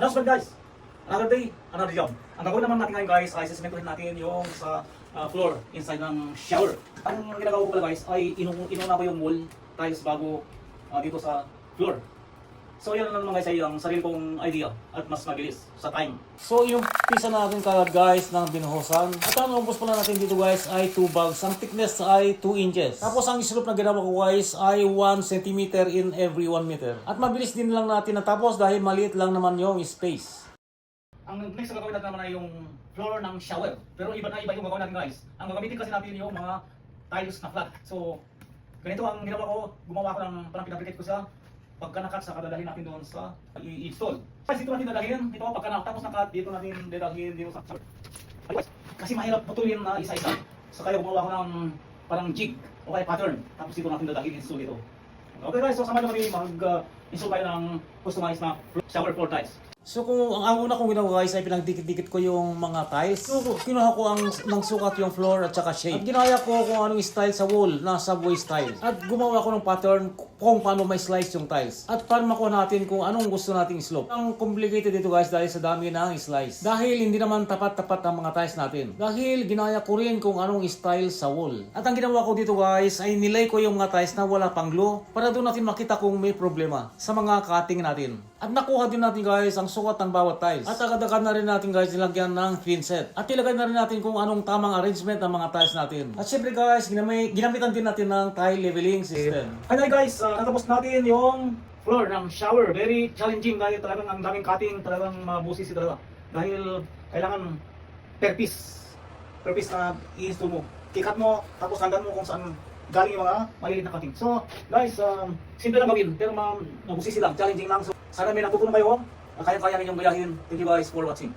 Announcement guys! Another day, another job. Ang gagawin naman natin ngayon guys ay sisimentohin natin yung sa floor inside ng shower. Ang ginagawa ko pala guys ay inuna ko yung wall tiles bago dito sa floor. So yan naman guys ay ang sarili kong idea at mas mabilis sa time. So yung pisa natin kagad guys ng binuhusan. At ang umpos pala natin dito guys ay 2 bags. Ang thickness ay 2 inches. Tapos ang slope na ginawa ko guys ay 1 cm in every 1 meter. At mabilis din lang natin natapos dahil maliit lang naman yung space. Ang next na gagawin natin naman ay yung floor ng shower. Pero iba yung gagawin natin guys. Ang gagamitin kasi natin yung mga tiles na flat. So ganito ang ginawa ko. Gumawa ko ng parang pinaplikit ko sa pagka nakat sa kadalahin natin doon sa i-install. Kasi dito natin dadalhin, ito pagka natapos nakat, dito natin dadalhin dito sa kasi mahirap putulin na isa-isa. So kaya gumawa ko ng parang jig o kaya pattern. Tapos dito natin dadalhin install ito. Okay guys, so sama naman mag-install tayo ng customized na shower floor tiles. So kung ang una kong ginawa guys ay pinagdikit-dikit ko yung mga tiles. So kinuha ko ng sukat yung floor at saka shape. At ginaya ko kung anong style sa wall na subway style. At gumawa ko ng pattern kung paano may slice yung tiles. At para makuha natin kung anong gusto nating slope. Ang complicated dito guys dahil sa dami ng slice. Dahil hindi naman tapat-tapat ang mga tiles natin. Dahil ginaya ko rin kung anong style sa wall. At ang ginawa ko dito guys ay nilay ko yung mga tiles na wala pang glue para doon natin makita kung may problema sa mga cutting natin. At nakuha din natin guys ang sukat ng bawat tiles. At agad-agad na rin natin guys nilagyan ng thin set. At ilagay na rin natin kung anong tamang arrangement ng mga tiles natin. At syempre guys, ginamitan din natin ng tile leveling system. Finally guys, natapos natin yung floor ng shower. Very challenging dahil talagang ang daming cutting, talagang mabusis talaga. Dahil kailangan per piece na i-install mo. Kikat mo, tapos hanggan mo kung saan galing yung mga maliliit na cutting. So guys, simple lang gawin, pero mabusis lang, challenging lang. So sana may natutunan kayo. Kaya-kaya ninyong gayahin. Thank you guys for watching.